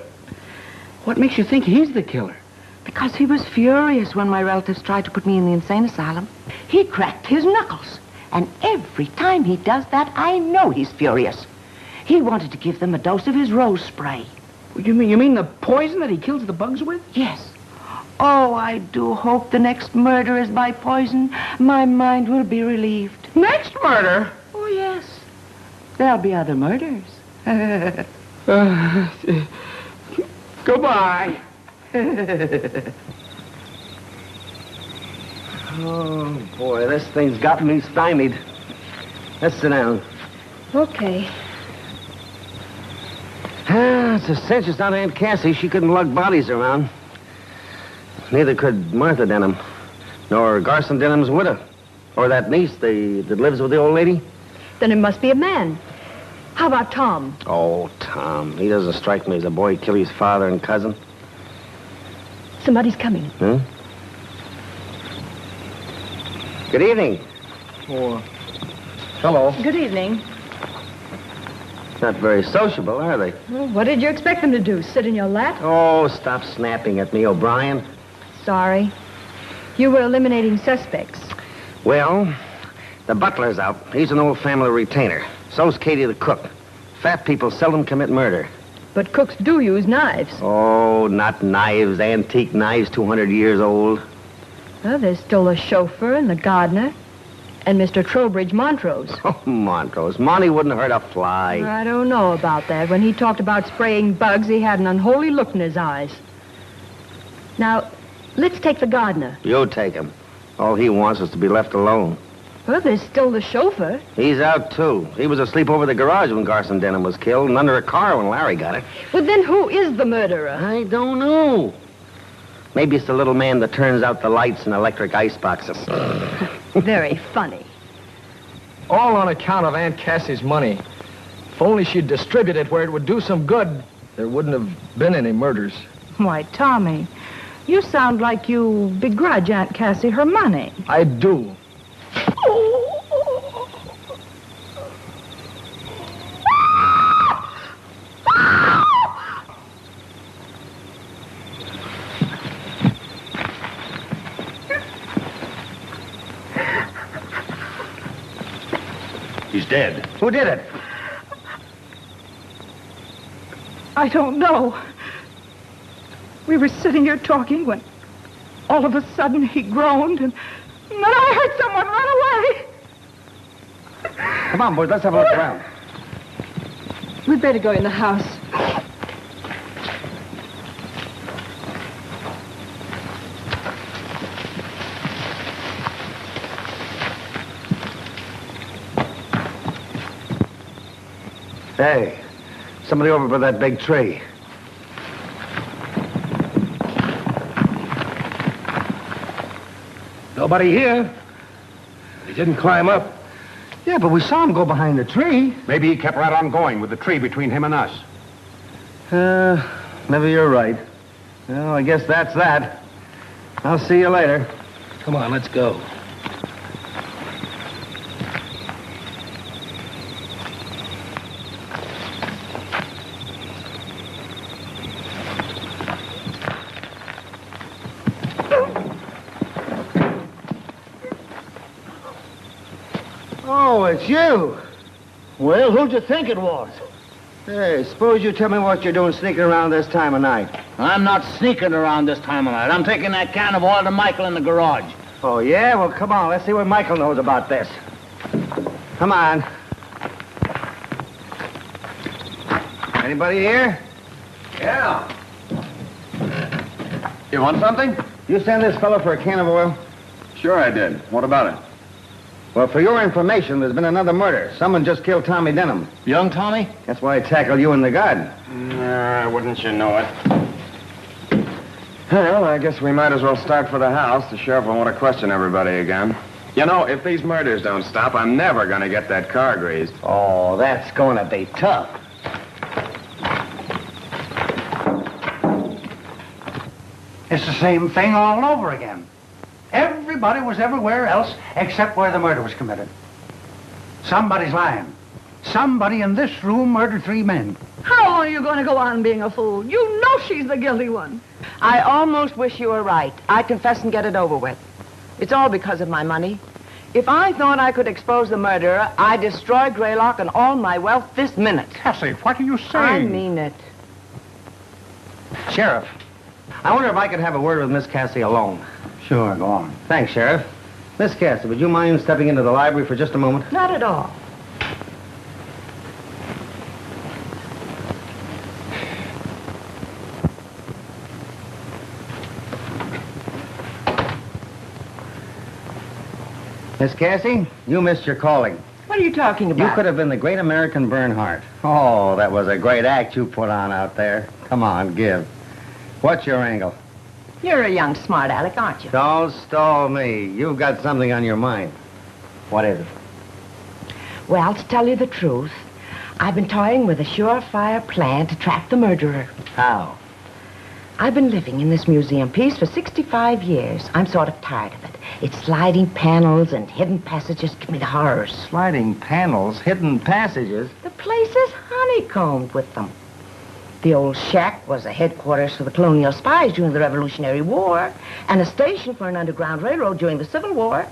What makes you think he's the killer? Because he was furious when my relatives tried to put me in the insane asylum. He cracked his knuckles. And every time he does that, I know he's furious. He wanted to give them a dose of his rose spray. You mean the poison that he kills the bugs with? Yes. Oh, I do hope the next murder is by poison. My mind will be relieved. Next murder? Oh, yes. There'll be other murders. Goodbye. Oh, boy, this thing's got me stymied. Let's sit down. Okay. It's a cinch it's not Aunt Cassie. She couldn't lug bodies around. Neither could Martha Denham, nor Garson Denham's widow, or that niece that lives with the old lady. Then it must be a man. How about Tom? Oh, Tom. He doesn't strike me as a boy who'd kill his father and cousin. Somebody's coming. Huh? Good evening. Oh, hello. Good evening. Not very sociable, are they? Well, what did you expect them to do? Sit in your lap? Oh, stop snapping at me, O'Brien. Sorry. You were eliminating suspects. Well, the butler's out. He's an old family retainer. So's Katie the cook. Fat people seldom commit murder. But cooks do use knives. Oh, not knives. Antique knives, 200 years old. Well, there's still the chauffeur and the gardener. And Mr. Trowbridge Montrose. Oh, Montrose. Monty wouldn't hurt a fly. I don't know about that. When he talked about spraying bugs, he had an unholy look in his eyes. Now, let's take the gardener. You take him. All he wants is to be left alone. Well, there's still the chauffeur. He's out, too. He was asleep over the garage when Garson Denham was killed and under a car when Larry got it. Well, then who is the murderer? I don't know. Maybe it's the little man that turns out the lights in electric ice boxes. Very funny. All on account of Aunt Cassie's money. If only she'd distribute it where it would do some good, there wouldn't have been any murders. Why, Tommy, you sound like you begrudge Aunt Cassie her money. I do. He's dead. Who did it? I don't know. We were sitting here talking when all of a sudden he groaned and then I heard someone run away. Come on, boys, let's have a look around. We'd better go in the house. Hey, somebody over by that big tree. Nobody here. He didn't climb up. Yeah, but we saw him go behind the tree. Maybe he kept right on going with the tree between him and us. Maybe you're right. Well, I guess that's that. I'll see you later. Come on, let's go. Oh, it's you. Well, who'd you think it was? Hey, suppose you tell me what you're doing sneaking around this time of night. I'm not sneaking around this time of night. I'm taking that can of oil to Michael in the garage. Oh, yeah? Well, come on. Let's see what Michael knows about this. Come on. Anybody here? Yeah. You want something? You send this fellow for a can of oil? Sure I did. What about it? Well, for your information, there's been another murder. Someone just killed Tommy Denham. Young Tommy? That's why I tackled you in the garden. Wouldn't you know it? Well, I guess we might as well start for the house. The sheriff will want to question everybody again. You know, if these murders don't stop, I'm never going to get that car greased. Oh, that's going to be tough. It's the same thing all over again. Everybody was everywhere else except where the murder was committed. Somebody's lying. Somebody in this room murdered 3 men. How long are you going to go on being a fool? You know she's the guilty one. I almost wish you were right. I confess and get it over with. It's all because of my money. If I thought I could expose the murderer, I'd destroy Greylock and all my wealth this minute. Cassie, what are you saying? I mean it. Sheriff, I wonder if I could have a word with Miss Cassie alone. Sure, go on. Thanks, Sheriff. Miss Cassie, would you mind stepping into the library for just a moment? Not at all. Miss Cassie, you missed your calling. What are you talking about? You could have been the great American Bernhardt. Oh, that was a great act you put on out there. Come on, give. What's your angle? You're a young smart aleck, aren't you? Don't stall me. You've got something on your mind. What is it? Well, to tell you the truth, I've been toying with a surefire plan to trap the murderer. How? I've been living in this museum piece for 65 years. I'm sort of tired of it. Its sliding panels and hidden passages give me the horrors. Sliding panels, hidden passages. The place is honeycombed with them. The old shack was a headquarters for the colonial spies during the Revolutionary War and a station for an underground railroad during the Civil War.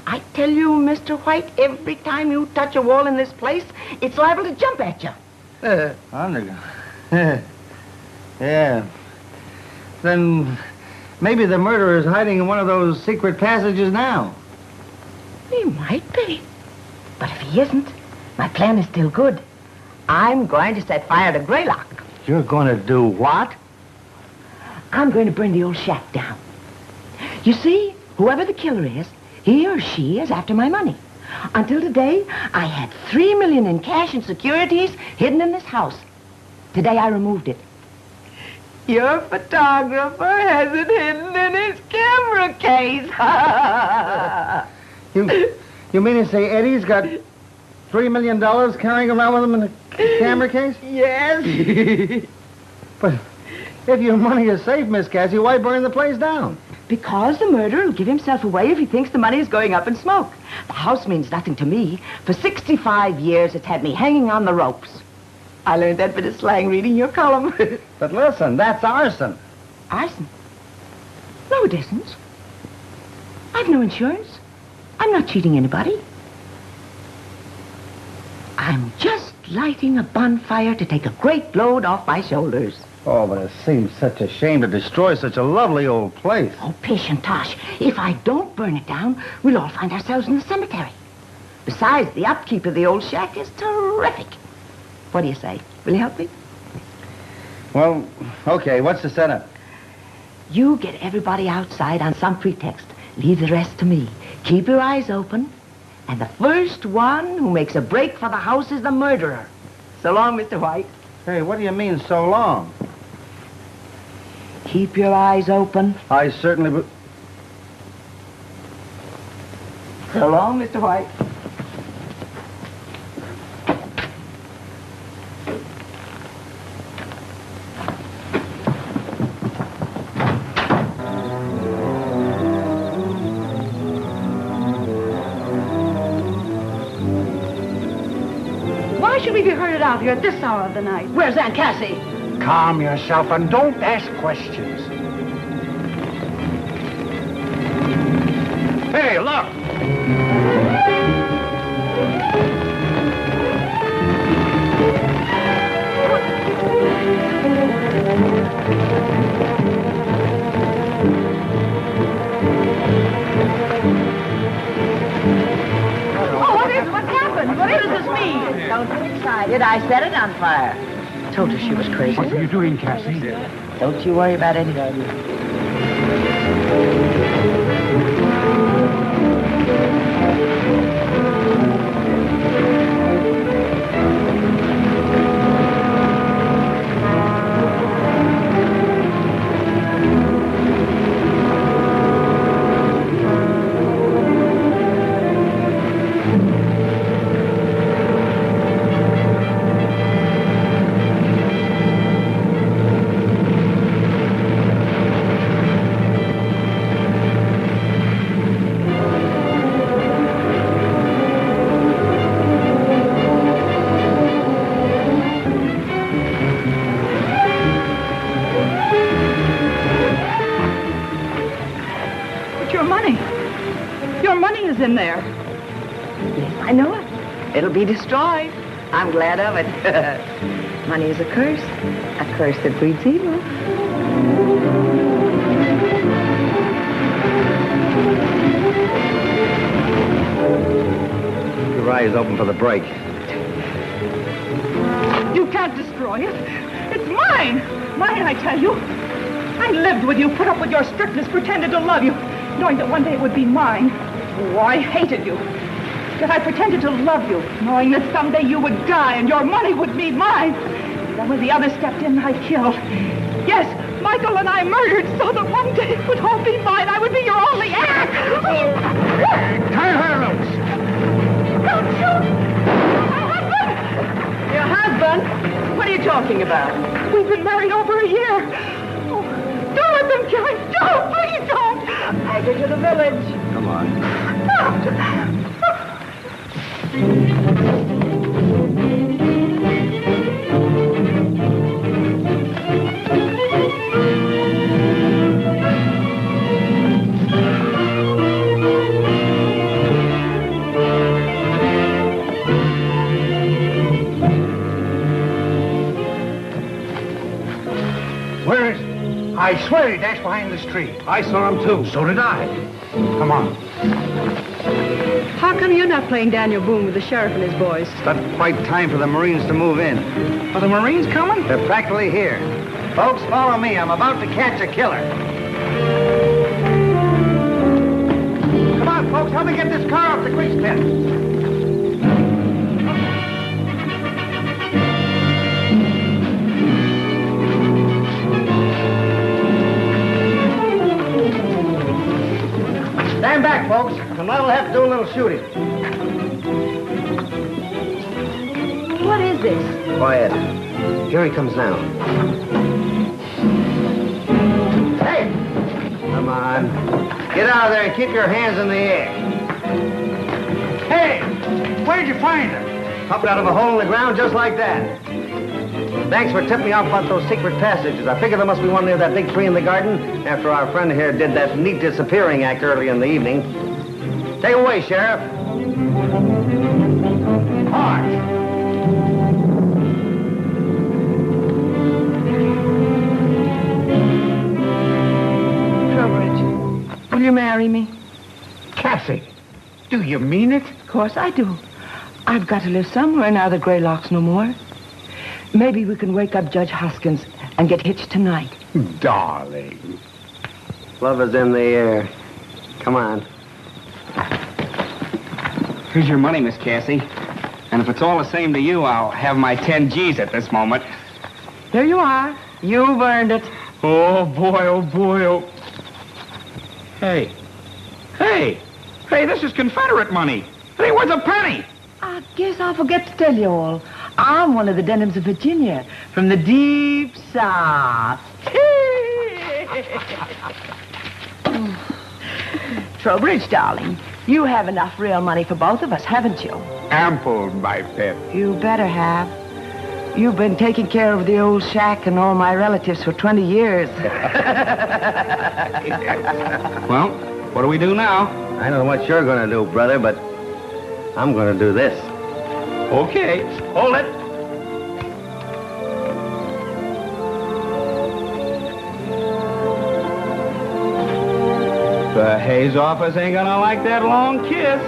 I tell you, Mr. White, every time you touch a wall in this place, it's liable to jump at you. Underground. Yeah. Then maybe the murderer is hiding in one of those secret passages now. He might be. But if he isn't, my plan is still good. I'm going to set fire to Greylock. You're going to do what? I'm going to burn the old shack down. You see, whoever the killer is, he or she is after my money. Until today, I had $3 million in cash and securities hidden in this house. Today, I removed it. Your photographer has it hidden in his camera case. You mean to say Eddie's got $3 million carrying around with him in a camera case? Yes. But if your money is safe, Miss Cassie, why burn the place down? Because the murderer will give himself away if he thinks the money is going up in smoke. The house means nothing to me. For 65 years, it's had me hanging on the ropes. I learned that bit of slang reading your column. But listen, that's arson. Arson? No, it isn't. I've no insurance. I'm not cheating anybody. I'm just lighting a bonfire to take a great load off my shoulders. Oh, but it seems such a shame to destroy such a lovely old place. Oh, patient Tosh. If I don't burn it down, we'll all find ourselves in the cemetery. Besides, the upkeep of the old shack is terrific. What do you say? Will you help me? Well, okay, what's the setup? You get everybody outside on some pretext. Leave the rest to me. Keep your eyes open. And the first one who makes a break for the house is the murderer. So long, Mr. White. Hey, what do you mean, so long? Keep your eyes open. I certainly would. So long, Mr. White. Why should we be herded out here at this hour of the night? Where's Aunt Cassie? Calm yourself and don't ask questions. Hey, look! What happened? What does this mean? Don't get excited. I set it on fire. Told her she was crazy. What are you doing, Cassie? Don't you worry about it. In there. Yes, I know it. It'll be destroyed. I'm glad of it. Money is a curse that breeds evil. Your eyes open for the break. You can't destroy it. It's mine. Mine, I tell you. I lived with you, put up with your strictness, pretended to love you, knowing that one day it would be mine. Oh, I hated you. Yet I pretended to love you, knowing that someday you would die and your money would be mine. Then when the other stepped in, I killed. Yes, Michael and I murdered so that one day it would all be mine. I would be your only heir. Tie her loose. Don't shoot! My husband! Your husband? What are you talking about? We've been married over a year. Oh, killing. Don't, please don't. Take her to the village. Come on. Where is he? I swear he dashed behind this tree. I saw him too. So did I. Come on. How come you're not playing Daniel Boone with the sheriff and his boys? It's not quite time for the Marines to move in. Are the Marines coming? They're practically here. Folks, follow me. I'm about to catch a killer. Come on, folks. Help me get this car off the grease pit. Stand back, folks. I'm liable to have to do a little shooting. What is this? Quiet. Here he comes now. Hey! Come on. Get out of there and keep your hands in the air. Hey! Where'd you find her? Popped out of a hole in the ground just like that. Thanks for tipping me off about those secret passages. I figure there must be one near that big tree in the garden after our friend here did that neat disappearing act early in the evening. Take it away, Sheriff. March. Trowbridge, will you marry me? Cassie, do you mean it? Of course I do. I've got to live somewhere now that Greylock's no more. Maybe we can wake up Judge Hoskins and get hitched tonight. Darling. Love is in the air. Come on. Here's your money, Miss Cassie. And if it's all the same to you, I'll have my 10 G's at this moment. There you are. You've earned it. Oh, boy, oh, boy, oh. Hey. Hey, this is Confederate money. It ain't worth a penny. I guess I'll forget to tell you all. I'm one of the Denhams of Virginia, from the deep south. Trowbridge, darling, you have enough real money for both of us, haven't you? Ample, my pet. You better have. You've been taking care of the old shack and all my relatives for 20 years. Well, what do we do now? I don't know what you're going to do, brother, but I'm going to do this. Okay. Hold it. The Hayes office ain't gonna like that long kiss.